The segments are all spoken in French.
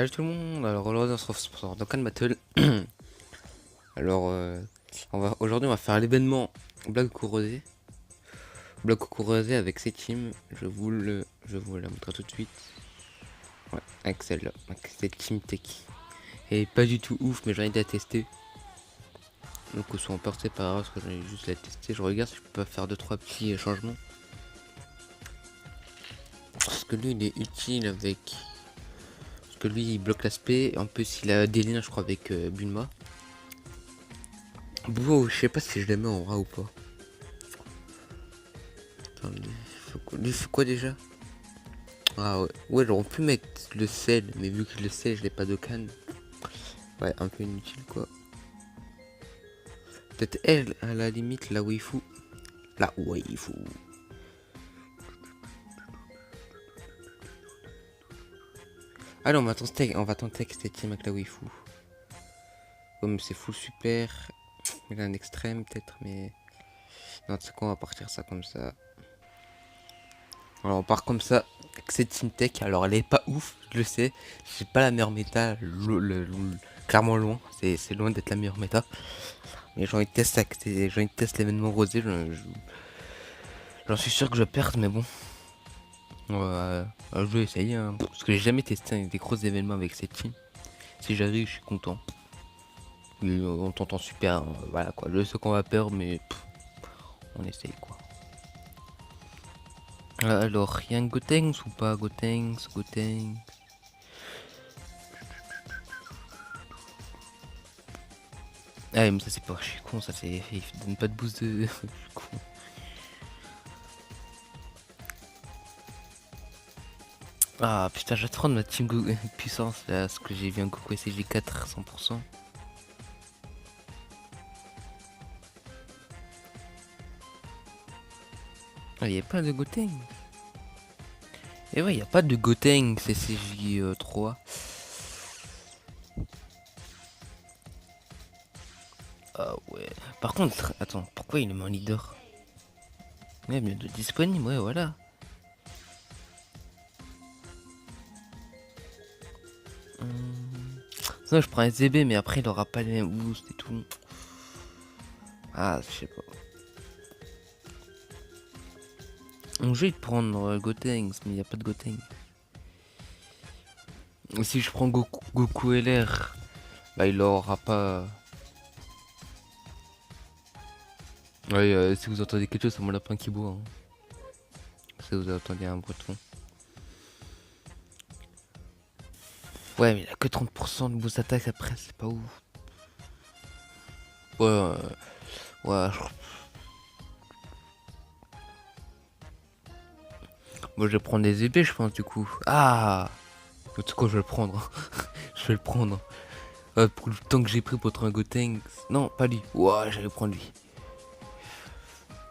Salut tout le monde, alors aujourd'hui on se retrouve sur Dokkan Battle. Alors aujourd'hui on va faire l'événement Blague Coureuse. Blague Coureuse avec ses teams. Je vous la montre tout de suite. Ouais, avec celle-là, avec cette team Teki. Et pas du tout ouf, mais j'ai envie de la tester. Donc on soit en peur, c'est pas grave, parce que j'ai juste la tester. Je regarde si je peux pas faire 2-3 petits changements. Parce que lui il est utile avec. Parce que lui il bloque l'aspect. En plus il a des liens je crois avec Bulma. Bon, je sais pas si je la mets en rat ou pas. Attends, lui fait quoi déjà? Ah ouais, ouais, j'aurais pu mettre le sel, mais vu que le sel, je l'ai pas de canne. Ouais, un peu inutile quoi. Peut-être elle, à la limite, la waifu. La waifu. Allez, on va tenter avec cette team avec la waifu. Comme c'est full super. Il a un extrême peut-être, mais. Non, tu sais quoi, on va partir ça comme ça. Alors on part comme ça avec cette team tech. Alors elle est pas ouf, je le sais. C'est pas la meilleure méta, clairement loin. C'est loin d'être la meilleure méta. Mais j'ai envie de tester l'événement rosé. J'en suis sûr que je vais perdre, mais bon. Je vais essayer. Hein, parce que j'ai jamais testé des gros événements avec cette team. Si j'arrive, je suis content. Et, on t'entend super. Hein, voilà quoi. Je sais qu'on va perdre, mais on essaye quoi. Alors, y'a un Gotenks ou pas? Gotenks. Ah mais ça c'est pas, je suis con, ça c'est, il donne pas de boost de, je suis con. Ah putain, j'attends de ma team puissance là, ce que j'ai vu un Goku SG4 100%. Ah y'a pas de Gotenks. Et ouais, y'a pas de Gotenks SCJ3. Ah ouais. Par contre, attends, pourquoi il est mon leader? Ouais, bien de disponible, ouais voilà. Sinon je prends un ZB mais après il aura pas les mêmes boosts et tout. Ah je sais pas. Donc je vais prendre Gotenks, mais il n'y a pas de Gotenks. Si je prends Goku LR, bah il aura pas. Ouais, si vous entendez quelque chose, c'est mon lapin qui boit. Hein. Si vous entendez un breton. Ouais, mais il a que 30% de boost attaque après, c'est pas ouf. Ouais, ouais. Moi je vais prendre des épées, je pense, du coup. Ah! Tu sais quoi, je vais le prendre. Je vais le prendre. Pour le temps que j'ai pris pour être un Gotenks. Non, pas lui. Ouais, j'allais prendre lui.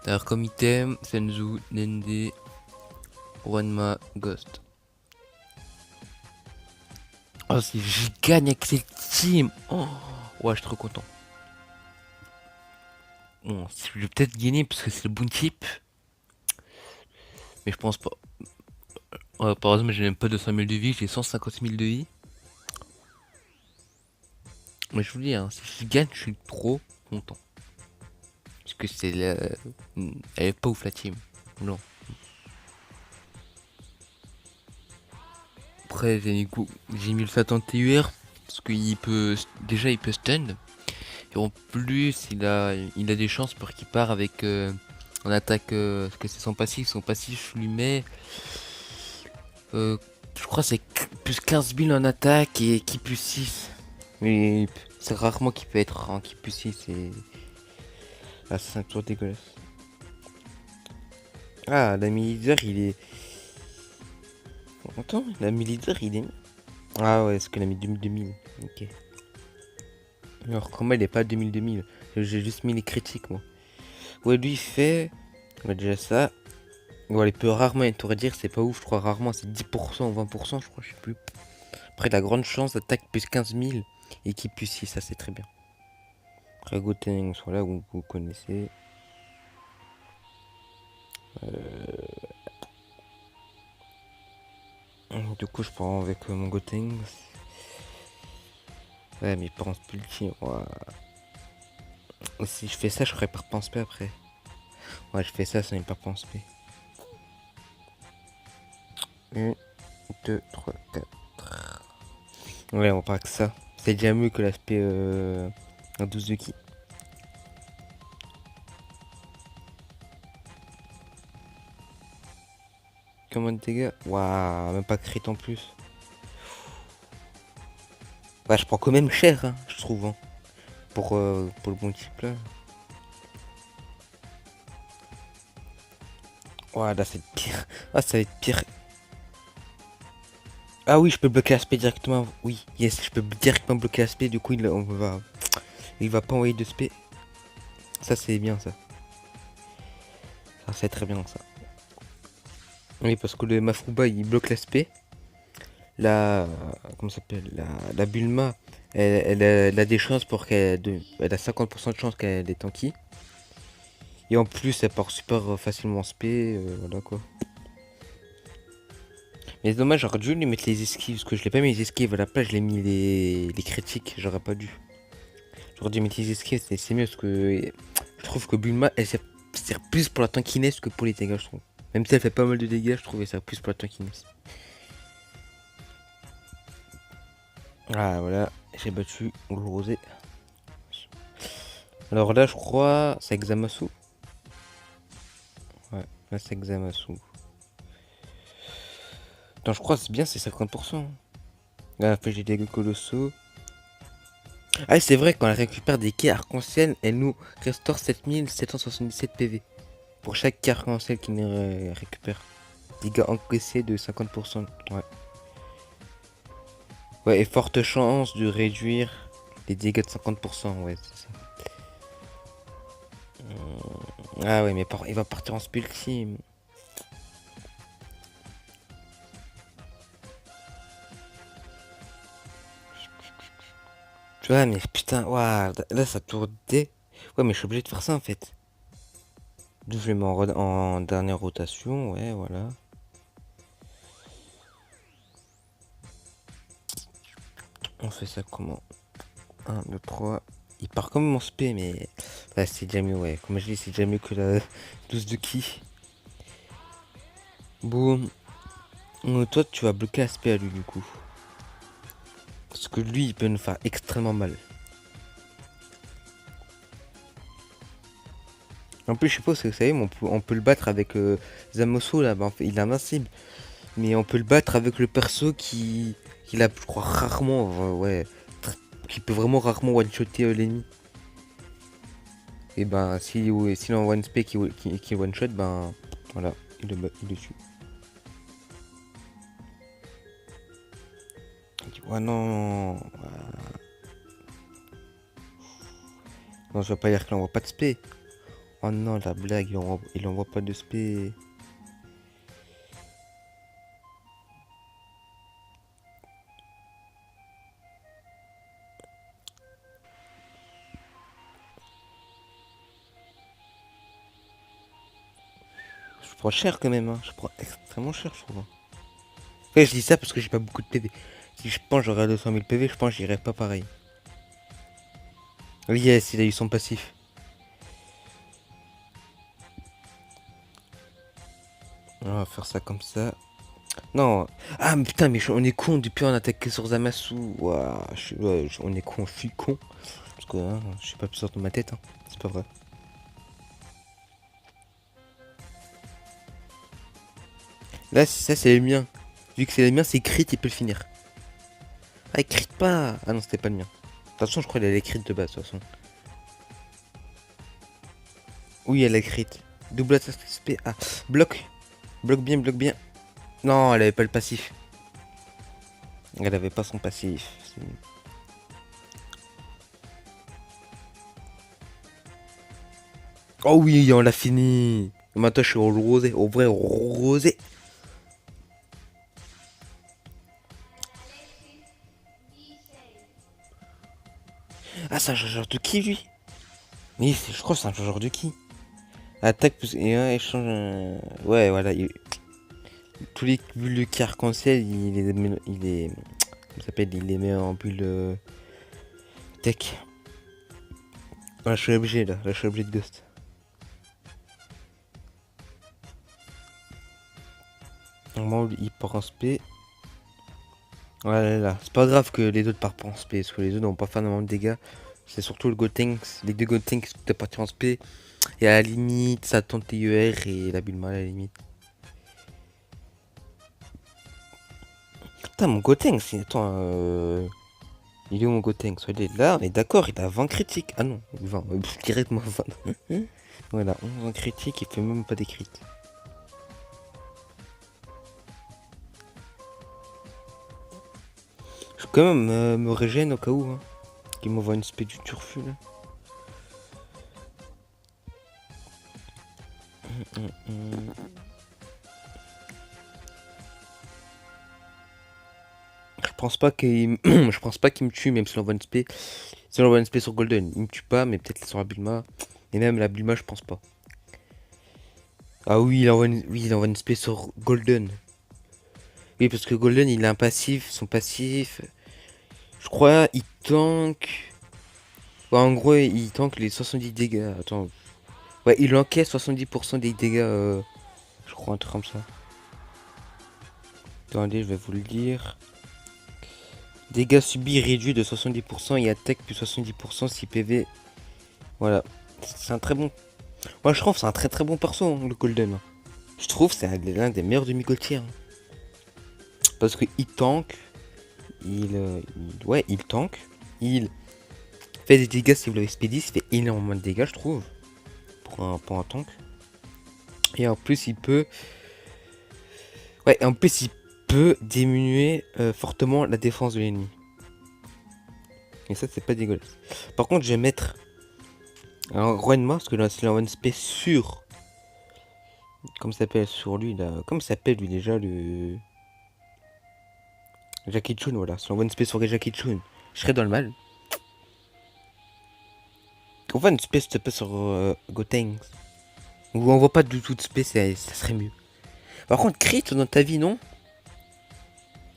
Alors, comme item, Senzu, Nende, Wanma, Ghost. Oh, si je gagne avec cette team! Oh, ouais, je suis trop content. Bon, je vais peut-être gagner parce que c'est le bon type. Mais je pense pas. Par exemple, j'ai même pas 200 000 de vie, j'ai 150 000 de vie. Mais je vous dis, hein, si je gagne, je suis trop content. Parce que c'est la. Elle est pas ouf la team. Non. Après, j'ai mis le Fat en TUR. Parce qu'il peut. Déjà, il peut stun. Et en plus, il a des chances pour qu'il part avec. En attaque. Parce que c'est son passif. Son passif, je lui mets. Je crois que c'est plus 15 000 en attaque et qui plus 6. Mais c'est rarement qu'il peut être en qui plus 6 et. Ah, c'est toujours dégueulasse. Ah, l'ami leader il est. Attends, l'ami leader il est. Ah ouais, est-ce que l'ami 2000. Ok. Alors, comment il est pas 2000. J'ai juste mis les critiques moi. Ouais, lui il fait. Ouais, déjà ça. Ouais, il peut rarement être, on dire, c'est pas ouf, je crois rarement, c'est 10% ou 20%, je crois, je sais plus. Après, il a grande chance d'attaque plus 15 000 et qui plus 6, ça c'est très bien. Après, Goten, soit là, vous connaissez. Du coup, je prends avec mon Goten. Ouais, mais pense plus ultime. Ouah. Si je fais ça, je ferai pas pense P après. Ouais, je fais ça sans hyper pense P. 1, 2, 3, 4. Ouais, on parle que ça. C'est déjà mieux que l'aspect un 12 de ki. Combien de dégâts? Waouh, même pas crit en plus. Ouais, je prends quand même cher, hein, je trouve. Hein, pour le bon type là. Ouais, là c'est pire. Ah, ça va être pire. Ah oui, je peux bloquer l'aspect directement. Oui, yes, je peux directement bloquer l'aspect. Du coup, il va pas envoyer de spé. Ça, c'est bien ça. Ça, c'est très bien ça. Oui, parce que le Mafruba il bloque l'aspect. La. Comment ça s'appelle la Bulma, elle a des chances pour elle a 50% de chance qu'elle est tanky. Et en plus, elle part super facilement spé. Voilà quoi. Mais c'est dommage, j'aurais dû lui mettre les esquives. Parce que je l'ai pas mis les esquives. À la place, je l'ai mis les critiques. J'aurais pas dû. J'aurais dû mettre les esquives. C'est mieux parce que je trouve que Bulma, elle sert plus pour la tankiness que pour les dégâts, je trouve. Même si elle fait pas mal de dégâts, je trouve qu'elle sert plus pour la tankiness. Ah voilà, j'ai battu le rosé. Alors là, je crois, c'est Xamasu. Ouais, là c'est Xamasu. Attends, je crois c'est bien, c'est 50%. Là, après j'ai des dégâts colossaux. Ah, c'est vrai, quand elle récupère des quais arc-en-ciel, elle nous restaure 7777 PV. Pour chaque quai arc-en-ciel qu'il récupère. Dégâts encaissés de 50%. Ouais. Ouais, et forte chance de réduire les dégâts de 50%. Ouais, c'est ça. Ah ouais, mais il va partir en spell team. Tu vois, mais putain, waouh, là ça tournait. Ouais, mais je suis obligé de faire ça en fait. D'où je le mets en dernière rotation, ouais, voilà. On fait ça comment? 1, 2, 3. Il part comme mon spé, mais là c'est déjà mieux, ouais. Comme je dis, c'est déjà mieux que la 12 de ki. Boum. Toi, tu vas bloquer l'aspect à lui du coup. Parce que lui, il peut nous faire extrêmement mal. En plus, je sais pas si vous savez, mais on peut le battre avec Zamosu là, bah, en fait, il est invincible. Mais on peut le battre avec le perso qui a, je crois, rarement, ouais, qui peut vraiment rarement one-shotter l'ennemi. Et ben, s'il en one spé qui one-shot, ben, voilà, il le tue. Il dit, ouais, non, non, je vais pas dire qu'il envoie pas de spé. Oh non, la blague, il envoie pas de spé. Je prends cher quand même, hein. Je prends extrêmement cher, je trouve. Hein. Ouais, je dis ça parce que j'ai pas beaucoup de PV. Si je pense j'aurais 200 000 PV, je pense que j'irais pas pareil. Yes, il a eu son passif. On va faire ça comme ça. Non. Ah, mais putain, mais on est con depuis on attaque que sur Zamasu. Ouah, ouais, on est con, je suis con. Parce que hein, je suis pas plus sorti de ma tête. Hein. C'est pas vrai. Là, ça, c'est les miens. Vu que c'est les miens, c'est crit, il peut le finir. Ah, il crit pas. Ah non, c'était pas le mien. De toute façon, je crois qu'elle a crit de base, de toute façon. Oui, elle a crit. Double attaque SP. Ah, bloc. Bloc bien, bloc bien. Non, elle avait pas le passif. Elle avait pas son passif. Oh oui, on l'a fini. Maintenant, je suis au rosé, au vrai rosé. Ah, c'est un changeur de qui, lui? Oui, je crois que c'est un changeur de qui? Attaque plus et un échange. Ouais, voilà. Tous les bulles qui arc-en-ciel, il est. Comment ça s'appelle? Il les met en bulle. Tech. Ouais, je suis obligé là, je suis obligé de Ghost. Normalement, il part en spé. Ouais, là. C'est pas grave que les autres partent en spé, parce que les autres n'ont pas fait énormément de dégâts. C'est surtout le Gotenks, les deux Gotenks qui sont partis en spé. Et à la limite, ça tente TER et la Bulma à la limite. Putain, mon Gotenks, attends, il est où mon Gotenks? Il est là, on est d'accord, il a 20 critiques. Ah non, 20, directement 20. Voilà, 11 critiques, il fait même pas des crits. Je vais quand même me régène au cas où, hein. Qu'il m'envoie une spé du turfu là. Je pense pas qu'il je pense pas qu'il me tue même si l'envoie une spé. Si l'envoie une spé sur Golden, il me tue pas, mais peut-être sur la Bulma. Et même la Bulma, je pense pas. Ah oui, il envoie une spé sur Golden. Oui, parce que Golden, il a un passif, son passif. Je crois, il tank. Ouais, en gros, il tank les 70 dégâts. Attends. Ouais, il encaisse 70% des dégâts. Je crois, un truc comme ça. Attendez, je vais vous le dire. Dégâts subis réduits de 70% et attaque plus 70% si PV. Voilà. C'est un très bon. Moi, je trouve que c'est un très très bon perso, hein, le Golden. Je trouve que c'est l'un des meilleurs demi-gautiers. Hein. Parce qu'il tank. Ouais, il tank. Il fait des dégâts si vous l'avez speedy. Il fait énormément de dégâts, je trouve. Pour un tank. Et en plus, il peut. Ouais, en plus, il peut diminuer fortement la défense de l'ennemi. Et ça, c'est pas dégueulasse. Par contre, je vais mettre un Roenma, parce que là, c'est un spé sur. Comment ça s'appelle sur lui là? Comment ça s'appelle lui déjà le. Jackie Chun, voilà. Si on voit une spé sur Jackie Chun, je serais dans le mal. On voit une spé sur Gotenks. Ou on voit pas du tout de spé, ça serait mieux. Par contre, crit dans ta vie, non?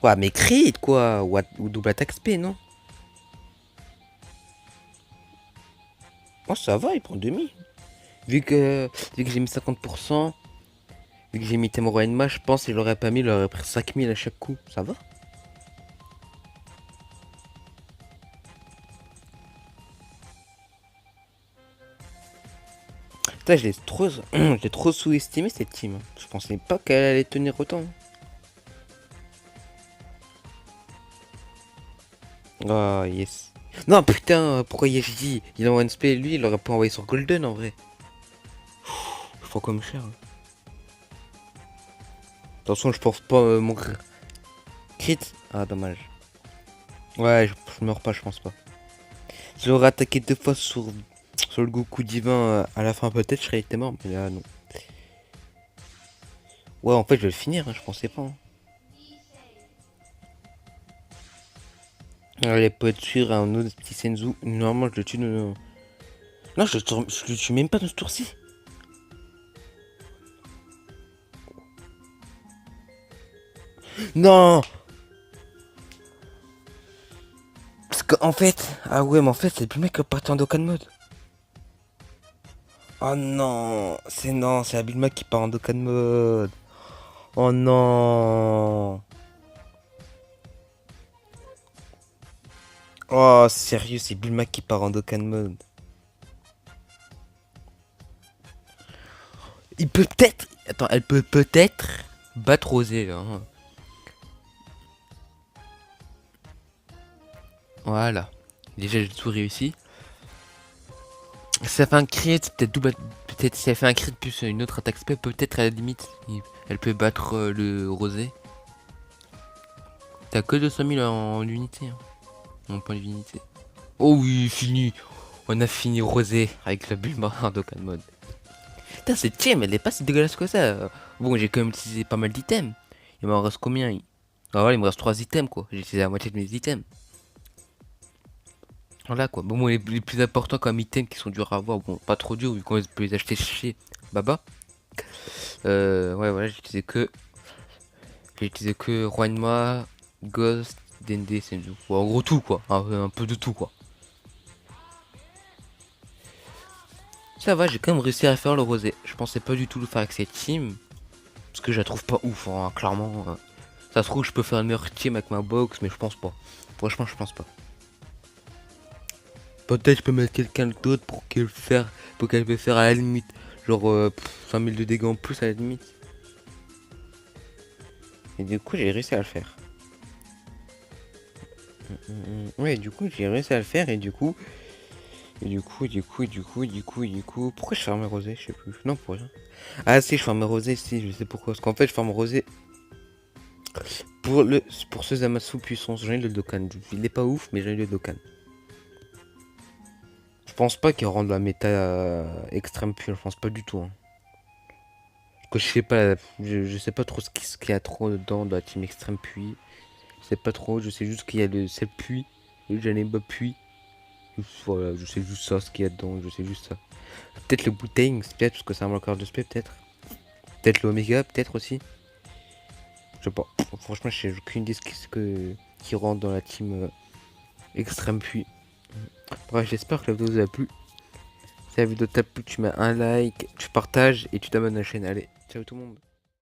Ouais, mais crit quoi? Ou double attaque spé, non? Oh, ça va, il prend demi. Vu que j'ai mis 50%, vu que j'ai mis Temoro Enma, je pense qu'il aurait pas mis, il aurait pris 5000 à chaque coup. Ça va? Putain, je l'ai trop sous-estimé cette team. Je pensais pas qu'elle allait tenir autant. Oh yes. Non putain, pourquoi dit il envoie une spé, lui il aurait pas envoyé sur Golden en vrai. Faut comme cher. Attention, je pense pas mourir. Crit. Ah dommage. Ouais, je meurs pas, je pense pas. Si j'aurais attaqué deux fois sur le Goku divin à la fin peut-être je serais été mort, mais là non. Ouais, en fait je vais le finir, hein, je pensais pas. Hein. Allez, peut être sûr, un autre petit Senzu. Normalement je le tue. Non, je le tue même pas dans ce tour-ci. Non. Parce qu'en fait, ah ouais, mais en fait, c'est plus le mec qui est parti en Dokkan mode. Oh non, c'est Abilma qui part en Dokkan mode. Oh non. Oh, sérieux, c'est Bulma qui part en Dokkan mode. Il peut peut-être. Attends, elle peut peut-être battre Rosé là. Hein. Voilà. Déjà, j'ai tout réussi. Si ça fait un crit, peut-être double. Peut-être si elle fait un crit plus une autre attaque spé, peut-être à la limite, elle peut battre le Rosé. T'as que 200 000 en unité. Hein. En point d'unité. Oh oui, fini. On a fini Rosé avec la Bulma en Dokkan mode. Putain, cette team, elle est pas si dégueulasse que ça. Bon, j'ai quand même utilisé pas mal d'items. Il m'en reste combien? Ah voilà, il me reste 3 items quoi. J'ai utilisé la moitié de mes items. Voilà quoi. Bon, les plus importants comme items qui sont durs à avoir. Bon, pas trop durs vu qu'on peut les acheter chez Baba. Ouais, voilà, j'ai utilisé que Roenma, Ghost, Dende, Senju. Bon, en gros tout quoi. Un peu de tout quoi. Ça va, j'ai quand même réussi à faire le rosé. Je pensais pas du tout le faire avec cette team. Parce que je la trouve pas ouf, hein, clairement. Ça se trouve, je peux faire une meilleure team avec ma box, mais je pense pas. Franchement, je pense pas. Peut-être je peux mettre quelqu'un d'autre pour qu'elle puisse faire à la limite. Genre 5000 de dégâts en plus à la limite. Et du coup, j'ai réussi à le faire. Ouais, du coup, j'ai réussi à le faire et du coup. Pourquoi je ferme rosé? Je sais plus. Non, pour rien. Ah si, je ferme rosé, si, je sais pourquoi. Parce qu'en fait, je ferme rosé pour ce Zamasu puissance. J'en ai le Dokkan. Il est pas ouf, mais j'en ai le Dokkan. Je pense pas qu'il rende la méta extrême pure. Je pense pas du tout. Hein. Parce que je sais pas, je sais pas trop ce qu'il y a trop dedans de la team extrême puits. Je sais pas trop. Je sais juste qu'il y a le sel puits, le Janemba puits. Voilà, je sais juste ça, ce qu'il y a dedans. Je sais juste ça. Peut-être le bouteille, peut-être parce que c'est un bloqueur de spé, peut-être. Peut-être l'Oméga, peut-être aussi. Je sais pas. Franchement, je sais aucune idée qui rentre dans la team extrême puits. Bref, j'espère que la vidéo vous a plu. Si la vidéo t'a plu, tu mets un like, tu partages et tu t'abonnes à la chaîne. Allez, ciao tout le monde.